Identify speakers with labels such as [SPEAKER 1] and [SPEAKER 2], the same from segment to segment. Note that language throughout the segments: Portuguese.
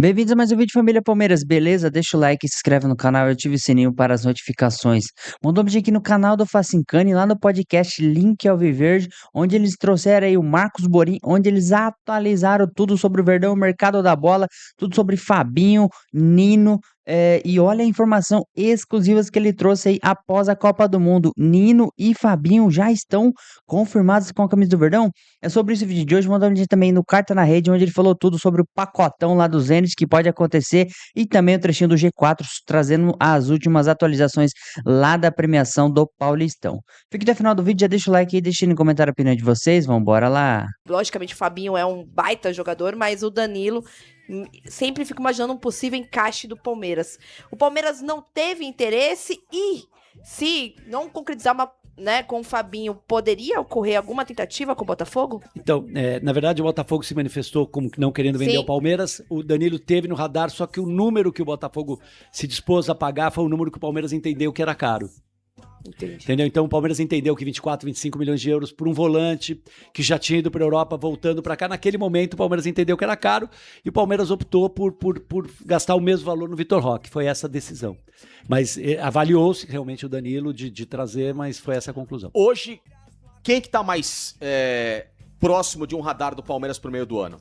[SPEAKER 1] Bem-vindos a mais um vídeo Família Palmeiras, beleza? Deixa o like, se inscreve no canal e ative o sininho para as notificações. Mandou um vídeo aqui no canal do Facincani, lá no podcast Link Alviverde, onde eles trouxeram aí o Marcos Borim, onde eles atualizaram tudo sobre o Verdão, o mercado da bola, tudo sobre Fabinho, Nino, e olha a informação exclusiva que ele trouxe aí após a Copa do Mundo. Nino e Fabinho já estão confirmados com a camisa do Verdão? É sobre isso o vídeo de hoje. Mandou um vídeo também no Carta na Rede, onde ele falou tudo sobre o pacotão lá do Zenit que pode acontecer e também o trechinho do G4, trazendo as últimas atualizações lá da premiação do Paulistão. Fique até o final do vídeo, já deixa o like aí, deixa no comentário a opinião de vocês, vambora lá.
[SPEAKER 2] Logicamente o Fabinho é um baita jogador, mas o Danilo sempre fico imaginando um possível encaixe do Palmeiras. O Palmeiras não teve interesse e se não concretizar com o Fabinho, poderia ocorrer alguma tentativa com o Botafogo?
[SPEAKER 3] Então, na verdade, o Botafogo se manifestou como não querendo vender
[SPEAKER 2] Sim.
[SPEAKER 3] o Palmeiras. O Danilo teve no radar, só que o número que o Botafogo se dispôs a pagar foi o número que o Palmeiras entendeu que era caro.
[SPEAKER 2] Entendi.
[SPEAKER 3] Entendeu? Então o Palmeiras entendeu que 24, 25 milhões de euros por um volante que já tinha ido para a Europa, voltando para cá. Naquele momento o Palmeiras entendeu que era caro e o Palmeiras optou por gastar o mesmo valor no Vitor Roque. Foi essa a decisão. Mas avaliou-se realmente o Danilo de trazer, mas foi essa a conclusão.
[SPEAKER 4] Hoje, quem que tá mais próximo de um radar do Palmeiras pro meio do ano?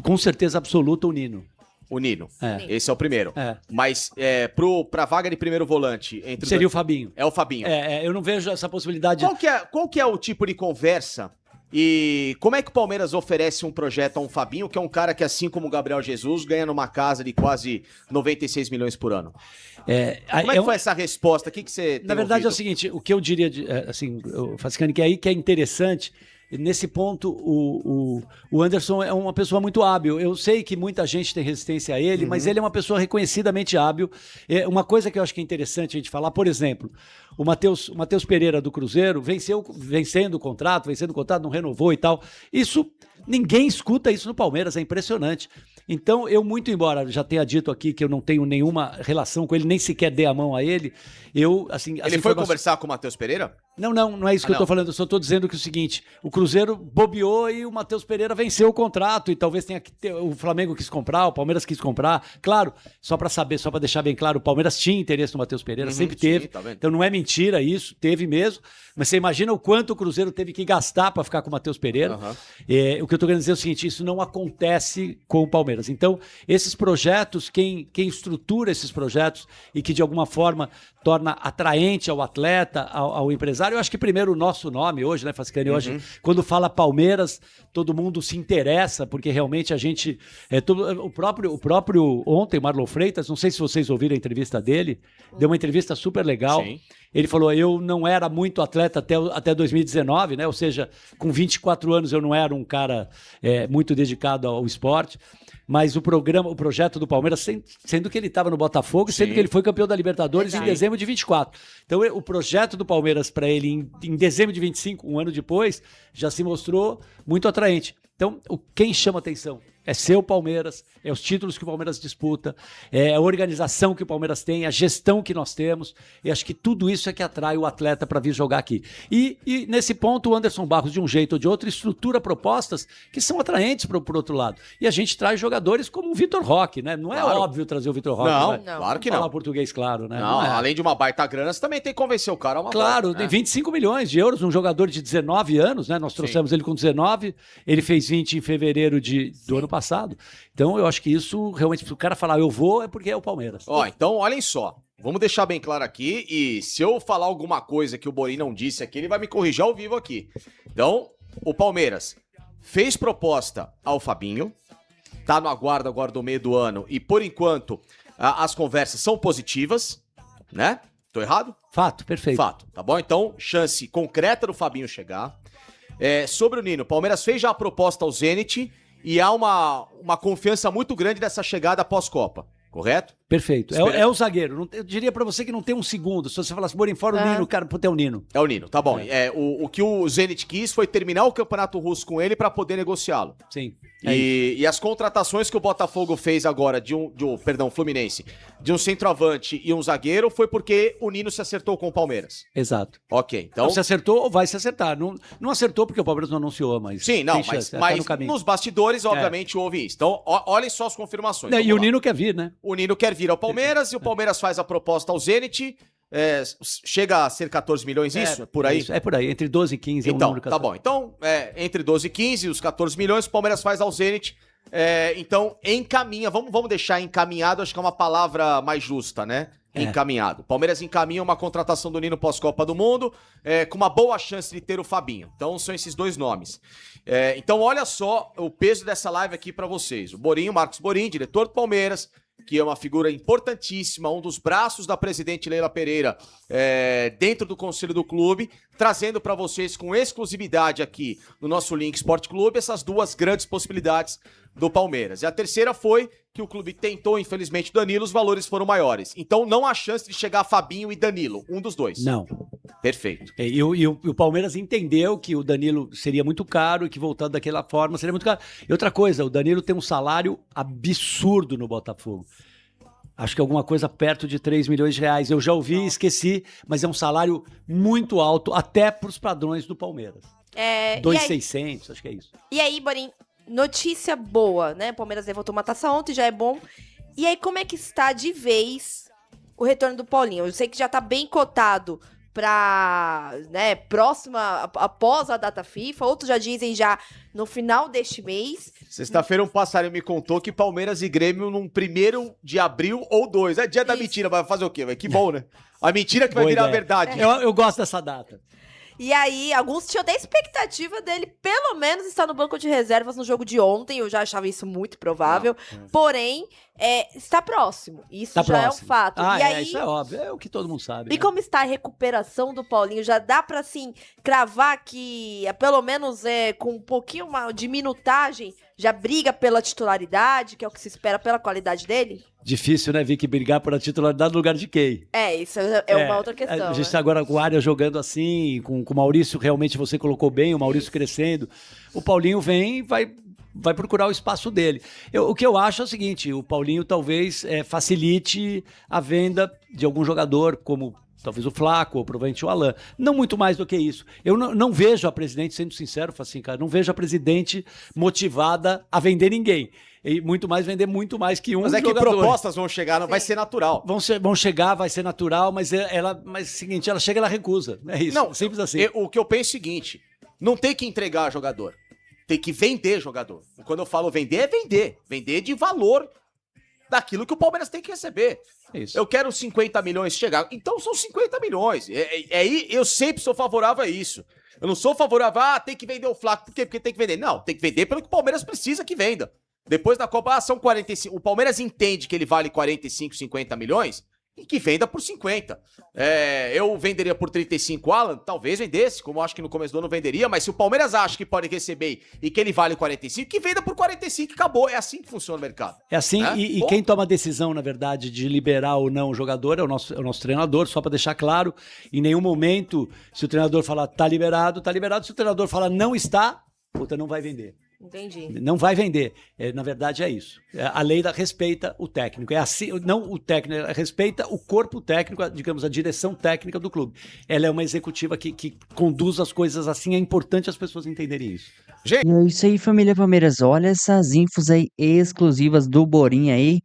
[SPEAKER 3] Com certeza absoluta o Nino.
[SPEAKER 4] O Nino.
[SPEAKER 3] É.
[SPEAKER 4] Esse é o primeiro.
[SPEAKER 3] É.
[SPEAKER 4] Mas pra vaga de primeiro volante...
[SPEAKER 3] Seria o Fabinho.
[SPEAKER 4] É o Fabinho.
[SPEAKER 3] Eu não vejo essa possibilidade.
[SPEAKER 4] Qual que é o tipo de conversa e como é que o Palmeiras oferece um projeto a um Fabinho, que é um cara que, assim como o Gabriel Jesus, ganha numa casa de quase 96 milhões por ano? Como é que foi essa resposta? O que você tem
[SPEAKER 3] Na verdade
[SPEAKER 4] ouvido?
[SPEAKER 3] É o seguinte, o que eu diria, o Facincani, que é aí que é interessante. Nesse ponto, o Anderson é uma pessoa muito hábil. Eu sei que muita gente tem resistência a ele, mas ele é uma pessoa reconhecidamente hábil. Uma coisa que eu acho que é interessante a gente falar, por exemplo, o Matheus Pereira do Cruzeiro vencendo o contrato, não renovou e tal. Ninguém escuta isso no Palmeiras, é impressionante. Então, eu muito embora já tenha dito aqui que eu não tenho nenhuma relação com ele, nem sequer dei a mão a ele,
[SPEAKER 4] Ele foi conversar com o Matheus Pereira?
[SPEAKER 3] Não é isso que eu estou falando, eu só estou dizendo que é o seguinte, o Cruzeiro bobeou e o Matheus Pereira venceu o contrato e talvez tenha que ter, o Flamengo quis comprar, o Palmeiras quis comprar, claro, só para deixar bem claro, o Palmeiras tinha interesse no Matheus Pereira, sempre teve,
[SPEAKER 4] tá vendo?
[SPEAKER 3] Então não é mentira isso, teve mesmo, mas você imagina o quanto o Cruzeiro teve que gastar para ficar com o Matheus Pereira. O que eu estou querendo dizer é o seguinte, isso não acontece com o Palmeiras, então esses projetos, quem estrutura esses projetos e que de alguma forma torna atraente ao atleta, ao empresário, eu acho que primeiro o nosso nome hoje, né, Facincani, hoje, quando fala Palmeiras, todo mundo se interessa, porque realmente a gente, o próprio ontem, Marlon Freitas, não sei se vocês ouviram a entrevista dele, deu uma entrevista super legal.
[SPEAKER 4] Sim.
[SPEAKER 3] Ele falou, eu não era muito atleta até 2019, né, ou seja, com 24 anos eu não era um cara muito dedicado ao esporte, mas o projeto do Palmeiras, sendo que ele estava no Botafogo, sendo que ele foi campeão da Libertadores em dezembro de 24. Então, o projeto do Palmeiras para ele em dezembro de 25, um ano depois, já se mostrou muito atraente. Então, quem chama atenção é ser o Palmeiras, é os títulos que o Palmeiras disputa, é a organização que o Palmeiras tem, a gestão que nós temos, e acho que tudo isso é que atrai o atleta para vir jogar aqui. E nesse ponto o Anderson Barros, de um jeito ou de outro, estrutura propostas que são atraentes por outro lado. E a gente traz jogadores como o Vitor Roque, né? Não é óbvio trazer o Vitor Roque.
[SPEAKER 4] Não, claro que não.
[SPEAKER 3] Falar português, claro, né?
[SPEAKER 4] Não, além de uma baita grana, você também tem que convencer o cara a uma
[SPEAKER 3] Claro,
[SPEAKER 4] boa,
[SPEAKER 3] tem 25 milhões de euros, um jogador de 19 anos, né? Nós trouxemos ele com 19, ele fez 20 em fevereiro do ano passado. Então, eu acho que isso, realmente, se o cara falar eu vou, é porque é o Palmeiras.
[SPEAKER 4] Então, olhem só. Vamos deixar bem claro aqui, e se eu falar alguma coisa que o Borim não disse aqui, ele vai me corrigir ao vivo aqui. Então, o Palmeiras fez proposta ao Fabinho, tá no aguardo agora do meio do ano, e por enquanto as conversas são positivas, né? Tô errado?
[SPEAKER 3] Fato, perfeito.
[SPEAKER 4] Fato, tá bom? Então, chance concreta do Fabinho chegar. Sobre o Nino, o Palmeiras fez já a proposta ao Zenit e há uma confiança muito grande dessa chegada pós-Copa, correto?
[SPEAKER 3] Perfeito. É o zagueiro. Eu diria pra você que não tem um segundo. Se você falasse, Borim, fora o Nino, cara, puta, é o Nino.
[SPEAKER 4] É o Nino, tá bom. O que o Zenit quis foi terminar o Campeonato Russo com ele pra poder negociá-lo.
[SPEAKER 3] Sim.
[SPEAKER 4] E as contratações que o Botafogo fez agora Fluminense, de um centroavante e um zagueiro, foi porque o Nino se acertou com o Palmeiras.
[SPEAKER 3] Exato.
[SPEAKER 4] Ok, então...
[SPEAKER 3] Não se acertou ou vai se acertar. Não acertou porque o Palmeiras não anunciou, mas...
[SPEAKER 4] Sim, não, mas nos bastidores, obviamente, houve isso. Então, olhem só as confirmações.
[SPEAKER 3] E o Nino quer vir, né?
[SPEAKER 4] O Nino quer vir ao Palmeiras e o Palmeiras faz a proposta ao Zenit. Chega a ser 14 milhões, isso? Por aí?
[SPEAKER 3] Isso, é por aí, entre 12 e 15.
[SPEAKER 4] Então, tá bom. Então, entre 12 e 15, os 14 milhões, o Palmeiras faz ao Zenit. Então, encaminha, vamos deixar encaminhado, acho que é uma palavra mais justa, né? Encaminhado. Palmeiras encaminha uma contratação do Nino pós-Copa do Mundo, com uma boa chance de ter o Fabinho. Então, são esses dois nomes. Então, olha só o peso dessa live aqui pra vocês. O Borinho, Marcos Borinho, diretor do Palmeiras, que é uma figura importantíssima, um dos braços da presidente Leila Pereira dentro do conselho do clube, trazendo para vocês com exclusividade aqui no nosso Link Sport Clube essas duas grandes possibilidades do Palmeiras. E a terceira foi que o clube tentou, infelizmente, Danilo, os valores foram maiores. Então não há chance de chegar Fabinho e Danilo, um dos dois.
[SPEAKER 3] Não.
[SPEAKER 4] Perfeito.
[SPEAKER 3] E o Palmeiras entendeu que o Danilo seria muito caro e que voltando daquela forma seria muito caro. E outra coisa, o Danilo tem um salário absurdo no Botafogo. Acho que alguma coisa perto de 3 milhões de reais. Eu já ouvi, esqueci, mas é um salário muito alto, até para os padrões do Palmeiras. 2.600, acho que é isso.
[SPEAKER 2] E aí, Borim, notícia boa, né? O Palmeiras levantou uma taça ontem, já é bom. E aí, como é que está de vez o retorno do Paulinho? Eu sei que já tá bem cotado pra, né, próxima, após a data FIFA. Outros já dizem já no final deste mês.
[SPEAKER 4] Sexta-feira um passarinho me contou que Palmeiras e Grêmio num 1º de abril ou 2. É dia da mentira, vai fazer o quê? Que bom, né? A mentira que vai virar a verdade.
[SPEAKER 3] Eu gosto dessa data.
[SPEAKER 2] E aí, alguns tinham até expectativa dele, pelo menos, estar no banco de reservas no jogo de ontem. Eu já achava isso muito provável. Porém, está próximo. Isso já próximo. É um fato.
[SPEAKER 3] E aí, isso é óbvio. É o que todo mundo sabe.
[SPEAKER 2] E como está a recuperação do Paulinho? Já dá pra, assim, cravar que, pelo menos, com um pouquinho de minutagem, já briga pela titularidade, que é o que se espera pela qualidade dele?
[SPEAKER 3] Difícil, né, Vicky, brigar por a titularidade no lugar de quem?
[SPEAKER 2] Isso é uma outra questão.
[SPEAKER 3] A gente está agora com o Arias jogando assim, com o Maurício, realmente você colocou bem, o Maurício crescendo. O Paulinho vem e vai procurar o espaço dele. O que eu acho é o seguinte, o Paulinho talvez facilite a venda de algum jogador, como talvez o Flaco, ou provavelmente o Alan. Não muito mais do que isso. Eu não vejo a presidente, sendo sincero, assim, cara, não vejo a presidente motivada a vender ninguém. E muito mais vender muito mais que um jogador.
[SPEAKER 4] Mas que propostas vão chegar, vai ser natural.
[SPEAKER 3] Vão chegar, vai ser natural, mas mas seguinte, ela chega e ela recusa. É isso, não, simples assim.
[SPEAKER 4] O que eu penso é o seguinte, não tem que entregar jogador, tem que vender jogador. Quando eu falo vender, é vender. Vender de valor daquilo que o Palmeiras tem que receber.
[SPEAKER 3] Isso.
[SPEAKER 4] Eu quero 50 milhões chegar. Então são 50 milhões. Eu sempre sou favorável a isso. Eu não sou favorável tem que vender o Flaco. Por quê? Porque tem que vender. Não, tem que vender pelo que o Palmeiras precisa que venda. Depois da Copa, são 45. O Palmeiras entende que ele vale 45, 50 milhões e que venda por 50. Eu venderia por 35, Alan? Talvez vendesse, como eu acho que no começo do ano venderia, mas se o Palmeiras acha que pode receber e que ele vale 45, que venda por 45 e acabou. É assim que funciona o mercado.
[SPEAKER 3] É assim, e quem toma a decisão, na verdade, de liberar ou não o jogador é o nosso treinador, só para deixar claro. Em nenhum momento, se o treinador falar tá liberado, tá liberado. Se o treinador falar não está, não vai vender.
[SPEAKER 2] Entendi.
[SPEAKER 3] Não vai vender. Na verdade, é isso. A lei respeita o técnico. É assim, não o técnico, respeita o corpo técnico, digamos, a direção técnica do clube. Ela é uma executiva que conduz as coisas assim. É importante as pessoas entenderem isso.
[SPEAKER 1] E é isso aí, família Palmeiras. Olha essas infos aí exclusivas do Borinha aí,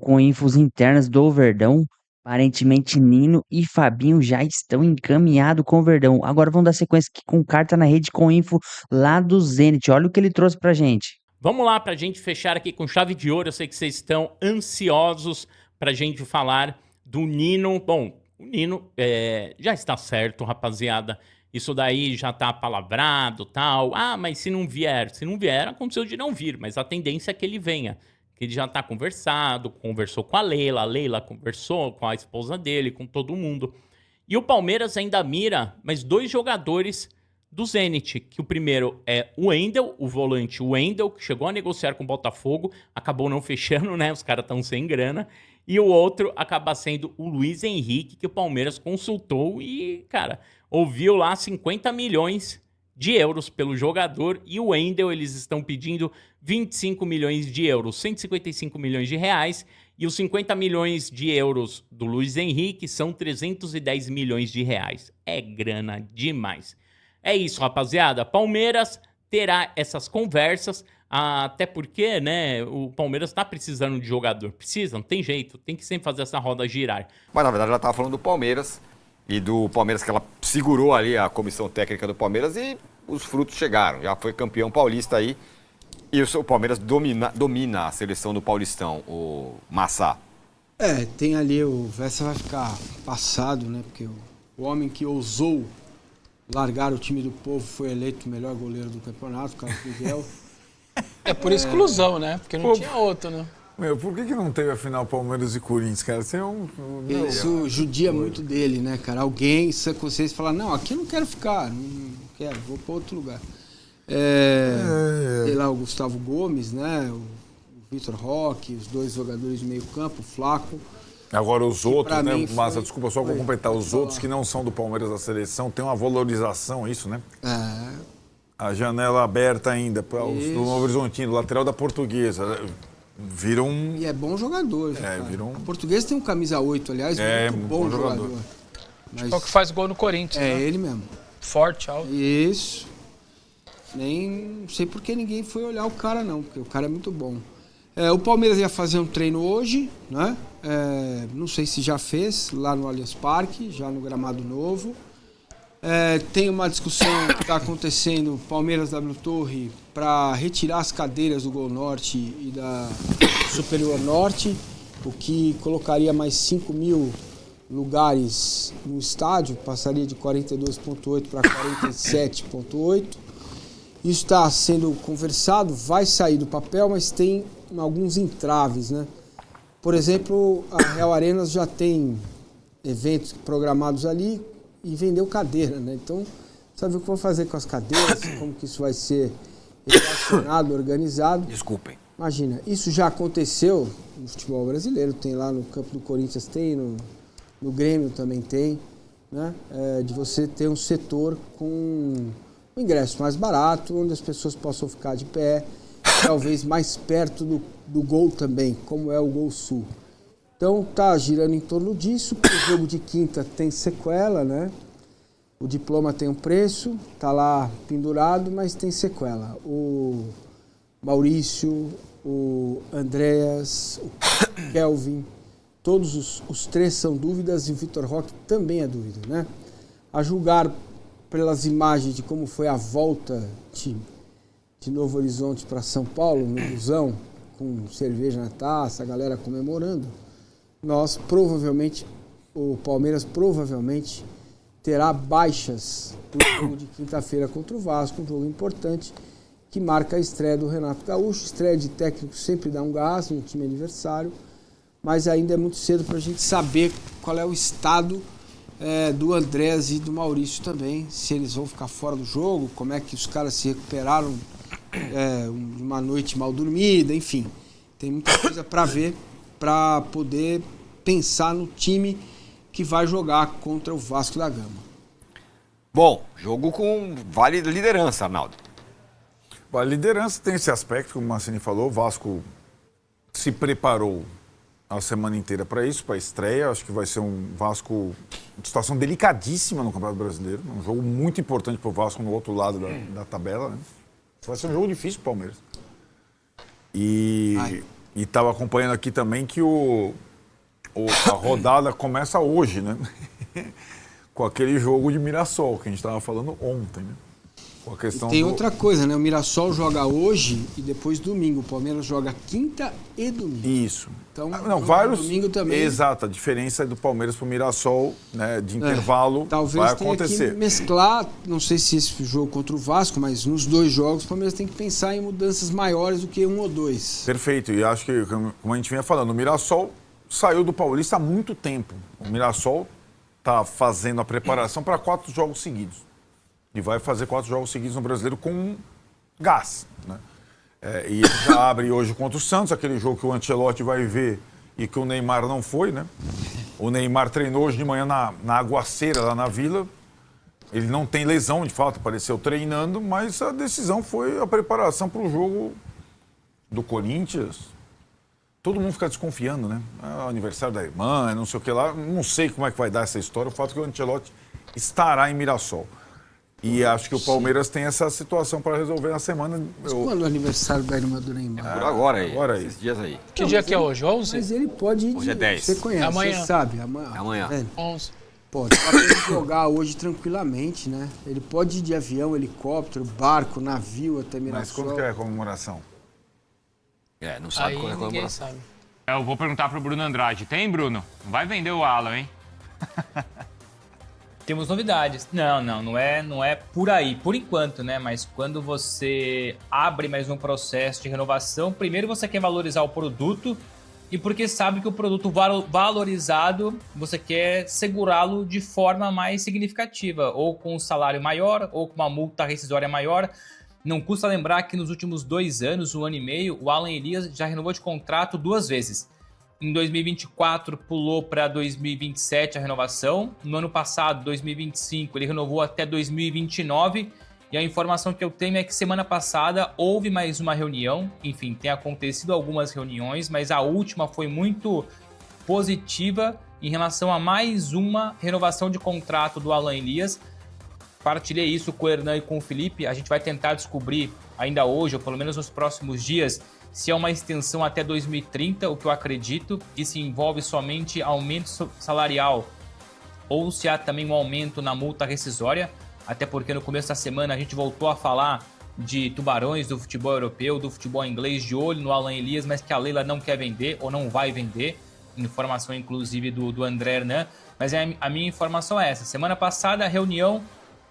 [SPEAKER 1] com infos internas do Verdão. Aparentemente, Nino e Fabinho já estão encaminhados com o Verdão. Agora vamos dar sequência aqui com carta na rede com info lá do Zenit. Olha o que ele trouxe pra gente.
[SPEAKER 5] Vamos lá pra gente fechar aqui com chave de ouro. Eu sei que vocês estão ansiosos pra gente falar do Nino. Bom, o Nino já está certo, rapaziada. Isso daí já tá palavrado, tal. Mas se não vier, aconteceu de não vir. Mas a tendência é que ele venha. Que ele já tá conversou com a Leila conversou com a esposa dele, com todo mundo. E o Palmeiras ainda mira mais 2 jogadores do Zenit, que o primeiro é o Wendel, o volante Wendel, que chegou a negociar com o Botafogo, acabou não fechando, né? Os caras estão sem grana. E o outro acaba sendo o Luiz Henrique, que o Palmeiras consultou e, cara, ouviu lá 50 milhões de euros pelo jogador, e o Wendel eles estão pedindo 25 milhões de euros, 155 milhões de reais, e os 50 milhões de euros do Luiz Henrique são 310 milhões de reais. É grana demais. É isso, rapaziada. Palmeiras terá essas conversas, até porque, né, o Palmeiras tá precisando de jogador. Precisa, não tem jeito, tem que sempre fazer essa roda girar.
[SPEAKER 6] Mas na verdade ela estava falando do Palmeiras e do Palmeiras que ela segurou ali a comissão técnica do Palmeiras e os frutos chegaram. Já foi campeão paulista aí e o Palmeiras domina a seleção do Paulistão, o Massá.
[SPEAKER 7] Tem ali, o Vessa vai ficar passado, né? Porque o homem que ousou largar o time do povo foi eleito o melhor goleiro do campeonato, o Carlos Miguel.
[SPEAKER 8] É por exclusão, né? Porque não tinha outro, né?
[SPEAKER 9] Meu, por que não teve a final Palmeiras e Corinthians, cara? Isso é
[SPEAKER 7] Isso judia muito dele, né, cara? Alguém, se vocês falar, não, aqui eu não quero ficar, não quero, vou para outro lugar. Sei lá, o Gustavo Gomes, né? O Vitor Roque, os dois jogadores de meio campo, o Flaco.
[SPEAKER 9] Agora os outros, né? Massa,
[SPEAKER 7] foi...
[SPEAKER 9] desculpa, só para completar, os outros que não são do Palmeiras da seleção tem uma valorização, isso, né? A janela aberta ainda para o Novo Horizontino, lateral da Portuguesa. Viram
[SPEAKER 7] E é bom jogador.
[SPEAKER 9] viram...
[SPEAKER 7] O português tem um camisa 8, aliás, muito bom jogador. Mas...
[SPEAKER 8] É o que faz gol no Corinthians, né?
[SPEAKER 7] ele mesmo.
[SPEAKER 8] Forte, alto.
[SPEAKER 7] Isso. Nem sei por que ninguém foi olhar o cara, não, porque o cara é muito bom. O Palmeiras ia fazer um treino hoje, né? Não sei se já fez, lá no Allianz Parque, já no gramado novo. Tem uma discussão que está acontecendo, Palmeiras W Torre, para retirar as cadeiras do Gol Norte e da Superior Norte, o que colocaria mais 5 mil lugares no estádio, passaria de 42,8 para 47,8. Isso está sendo conversado, vai sair do papel, mas tem alguns entraves, né? Por exemplo, a Real Arenas já tem eventos programados ali e vendeu cadeira, né? Então, sabe o que vão fazer com as cadeiras, como que isso vai ser relacionado, organizado.
[SPEAKER 6] Desculpem.
[SPEAKER 7] Imagina, isso já aconteceu no futebol brasileiro, tem lá no campo do Corinthians, tem no Grêmio também tem, né? De você ter um setor com um ingresso mais barato, onde as pessoas possam ficar de pé, talvez mais perto do gol também, como é o Gol Sul. Então tá girando em torno disso, o jogo de quinta tem sequela, né? O diploma tem um preço, tá lá pendurado, mas tem sequela. O Maurício, o Andreas, o Kelvin, todos os três são dúvidas e o Vitor Roque também é dúvida, né? A julgar pelas imagens de como foi a volta de Novo Horizonte para São Paulo, no busão, com cerveja na taça, a galera comemorando, o Palmeiras provavelmente terá baixas no jogo de quinta-feira contra o Vasco, um jogo importante que marca a estreia do Renato Gaúcho. Estreia de técnico sempre dá um gás no time adversário, mas ainda é muito cedo para a gente saber qual é o estado do Andrés e do Maurício também, se eles vão ficar fora do jogo, como é que os caras se recuperaram uma noite mal dormida, enfim. Tem muita coisa para ver, para poder pensar no time que vai jogar contra o Vasco da Gama.
[SPEAKER 6] Bom, jogo com vale liderança, Arnaldo.
[SPEAKER 9] A liderança tem esse aspecto, como o Mancini falou, o Vasco se preparou a semana inteira para isso, para a estreia. Acho que vai ser um Vasco de situação delicadíssima no Campeonato Brasileiro, um jogo muito importante para o Vasco no outro lado da tabela, né? Vai ser um jogo difícil para o Palmeiras. E estava acompanhando aqui também que a rodada começa hoje, né? Com aquele jogo de Mirassol, que a gente estava falando ontem, né? Com a questão
[SPEAKER 7] tem outra coisa, né? O Mirassol joga hoje e depois domingo. O Palmeiras joga quinta e domingo.
[SPEAKER 9] Isso.
[SPEAKER 7] Então,
[SPEAKER 9] vários...
[SPEAKER 7] domingo também.
[SPEAKER 9] Exato, a diferença do Palmeiras para o Mirassol, né, de intervalo,
[SPEAKER 7] talvez
[SPEAKER 9] vai acontecer.
[SPEAKER 7] Tenha que mesclar, não sei se esse jogo contra o Vasco, mas nos dois jogos o Palmeiras tem que pensar em mudanças maiores do que um ou dois.
[SPEAKER 9] Perfeito, e acho que, como a gente vinha falando, o Mirassol saiu do Paulista há muito tempo. O Mirassol está fazendo a preparação para 4 jogos seguidos. E vai fazer 4 jogos seguidos no Brasileiro com gás, né? E ele já abre hoje contra o Santos, aquele jogo que o Ancelotti vai ver e que o Neymar não foi, né? O Neymar treinou hoje de manhã na aguaceira, lá na Vila, Ele não tem lesão, de fato, apareceu treinando, mas a decisão foi a preparação para o jogo do Corinthians. Todo mundo fica desconfiando, né? É o aniversário da irmã, não sei o que lá. Não sei como é que vai dar essa história. O fato é que o Ancelotti estará em Mirassol. E acho que o Palmeiras tem essa situação para resolver na semana.
[SPEAKER 7] Mas quando é o aniversário da irmã do Neymar?
[SPEAKER 6] Por agora aí,
[SPEAKER 9] Agora aí.
[SPEAKER 6] esses dias aí.
[SPEAKER 8] Que dia que é hoje? 11?
[SPEAKER 7] Mas ele pode ir
[SPEAKER 6] Hoje é 10.
[SPEAKER 7] Você conhece,
[SPEAKER 8] Amanhã.
[SPEAKER 7] você sabe. Amanhã.
[SPEAKER 6] Amanhã.
[SPEAKER 7] Tá vendo?
[SPEAKER 8] 11.
[SPEAKER 7] Pode. Dá pra ele jogar hoje tranquilamente, né? Ele pode ir de avião, helicóptero, barco, navio até
[SPEAKER 9] Mas
[SPEAKER 7] Mirassol.
[SPEAKER 9] quando que é a comemoração?
[SPEAKER 6] Não sabe
[SPEAKER 8] Aí
[SPEAKER 6] qual é a
[SPEAKER 8] ninguém
[SPEAKER 6] comemoração.
[SPEAKER 8] sabe.
[SPEAKER 10] Eu vou perguntar pro Bruno Andrade. Tem, Bruno? Não vai vender o Alan, hein?
[SPEAKER 11] Temos novidades. Não é por aí, por enquanto, né? Mas quando você abre mais um processo de renovação, primeiro você quer valorizar o produto e porque sabe que o produto valorizado, você quer segurá-lo de forma mais significativa, ou com um salário maior, ou com uma multa rescisória maior. Não custa lembrar que nos últimos 2 anos, 1 ano e meio, o Alan Elias já renovou de contrato 2 vezes. Em 2024 pulou para 2027 a renovação. No ano passado, 2025, ele renovou até 2029. E a informação que eu tenho é que semana passada houve mais uma reunião. Enfim, tem acontecido algumas reuniões, mas a última foi muito positiva em relação a mais uma renovação de contrato do Alan Elias. Partilhei isso com o Hernan e com o Felipe. A gente vai tentar descobrir ainda hoje, ou pelo menos nos próximos dias, se é uma extensão até 2030, o que eu acredito, e se envolve somente aumento salarial, ou se há também um aumento na multa rescisória, até porque no começo da semana a gente voltou a falar de tubarões do futebol europeu, do futebol inglês, de olho no Alan Elias, mas que a Leila não quer vender, ou não vai vender, informação inclusive do André Hernan, mas a minha informação é essa. Semana passada, a reunião,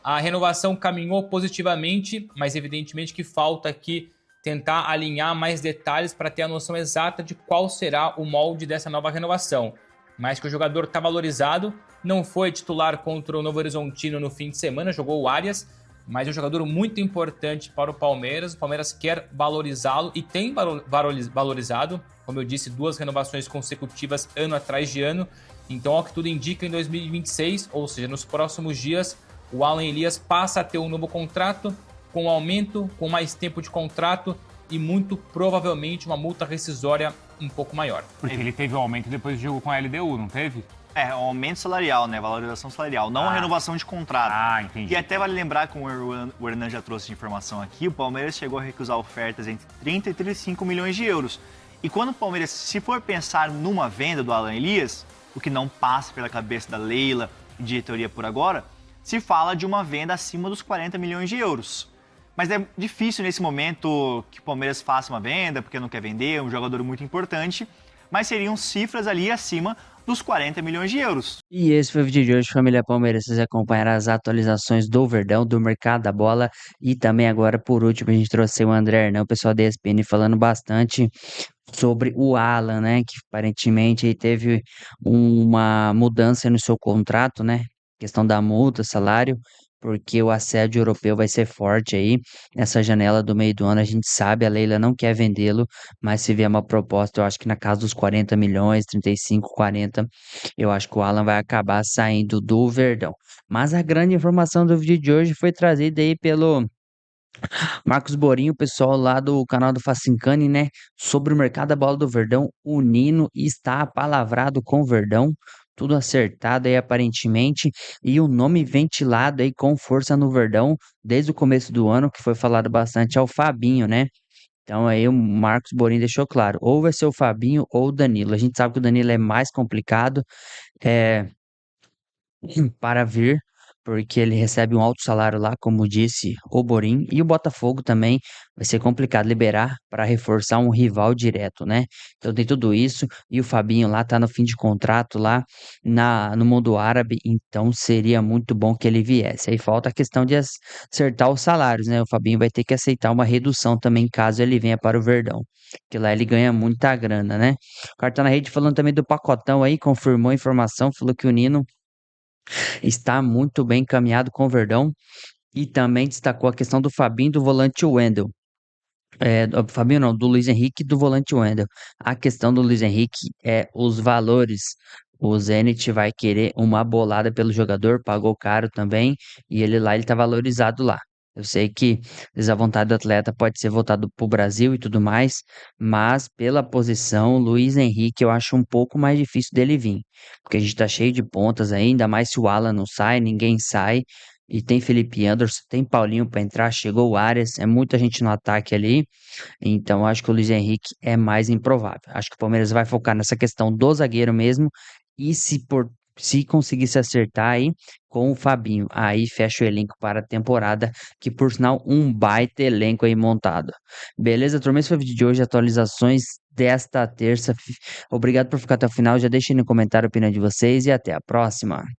[SPEAKER 11] a renovação caminhou positivamente, mas evidentemente que falta aqui tentar alinhar mais detalhes para ter a noção exata de qual será o molde dessa nova renovação. Mas que o jogador está valorizado, não foi titular contra o Novo Horizontino no fim de semana, jogou o Arias, mas é um jogador muito importante para o Palmeiras. O Palmeiras quer valorizá-lo e tem valorizado, como eu disse, 2 renovações consecutivas ano atrás de ano. Então, ao que tudo indica, em 2026, ou seja, nos próximos dias, o Alan Elias passa a ter um novo contrato, com aumento, com mais tempo de contrato e muito provavelmente uma multa rescisória um pouco maior.
[SPEAKER 10] Porque ele teve o aumento depois do jogo com a LDU, não teve?
[SPEAKER 12] É, um aumento salarial, né? Valorização salarial, não a renovação de contrato.
[SPEAKER 10] Ah, entendi.
[SPEAKER 12] E até vale lembrar, como o Hernan já trouxe de informação aqui, o Palmeiras chegou a recusar ofertas entre 30 e 35 milhões de euros. E quando o Palmeiras, se for pensar numa venda do Alan Elias, o que não passa pela cabeça da Leila e diretoria por agora, se fala de uma venda acima dos 40 milhões de euros. Mas é difícil nesse momento que o Palmeiras faça uma venda, porque não quer vender, é um jogador muito importante, mas seriam cifras ali acima dos 40 milhões de euros.
[SPEAKER 1] E esse foi o vídeo de hoje, família Palmeiras. Vocês acompanharam as atualizações do Verdão, do mercado da bola. E também agora, por último, a gente trouxe o André Hernan, o pessoal da ESPN, falando bastante sobre o Alan, né? Que aparentemente aí teve uma mudança no seu contrato, né? Questão da multa, salário, porque o assédio europeu vai ser forte aí. Nessa janela do meio do ano, a gente sabe, a Leila não quer vendê-lo, mas se vier uma proposta, eu acho que na casa dos 40 milhões, 35, 40, eu acho que o Alan vai acabar saindo do Verdão. Mas a grande informação do vídeo de hoje foi trazida aí pelo Marcos Borinho, o pessoal lá do canal do Facincani, né? Sobre o mercado da bola do Verdão. O Nino está apalavrado com o Verdão. Tudo acertado aí aparentemente. E o nome ventilado aí com força no Verdão desde o começo do ano, que foi falado bastante, é o Fabinho, né? Então aí o Marcos Borinho deixou claro, ou vai ser o Fabinho ou o Danilo. A gente sabe que o Danilo é mais complicado, é, para vir, porque ele recebe um alto salário lá, como disse o Borim, e o Botafogo também vai ser complicado liberar para reforçar um rival direto, né? Então tem tudo isso, e o Fabinho lá tá no fim de contrato lá no mundo árabe, então seria muito bom que ele viesse. Aí falta a questão de acertar os salários, né? O Fabinho vai ter que aceitar uma redução também caso ele venha para o Verdão, que lá ele ganha muita grana, né? O cara tá na rede falando também do pacotão aí, confirmou a informação, falou que o Nino está muito bem encaminhado com o Verdão e também destacou a questão do Fabinho e do volante Wendel. Do Fabinho não, do Luiz Henrique e do volante Wendel. A questão do Luiz Henrique é os valores O Zenit vai querer uma bolada pelo jogador, pagou caro também, e ele tá valorizado lá. Eu sei que às vezes a vontade do atleta pode ser voltado para o Brasil e tudo mais, mas pela posição, Luiz Henrique eu acho um pouco mais difícil dele vir, porque a gente tá cheio de pontas ainda, mais se o Alan não sai, ninguém sai, e tem Felipe Anderson, tem Paulinho para entrar, chegou o Arias, é muita gente no ataque ali, então acho que o Luiz Henrique é mais improvável. Acho que o Palmeiras vai focar nessa questão do zagueiro mesmo, e se conseguir se acertar aí com o Fabinho, aí fecha o elenco para a temporada, que por sinal um baita elenco aí montado. Beleza, turma? Esse foi o vídeo de hoje, atualizações desta terça. Obrigado por ficar até o final, já deixem no comentário a opinião de vocês e até a próxima.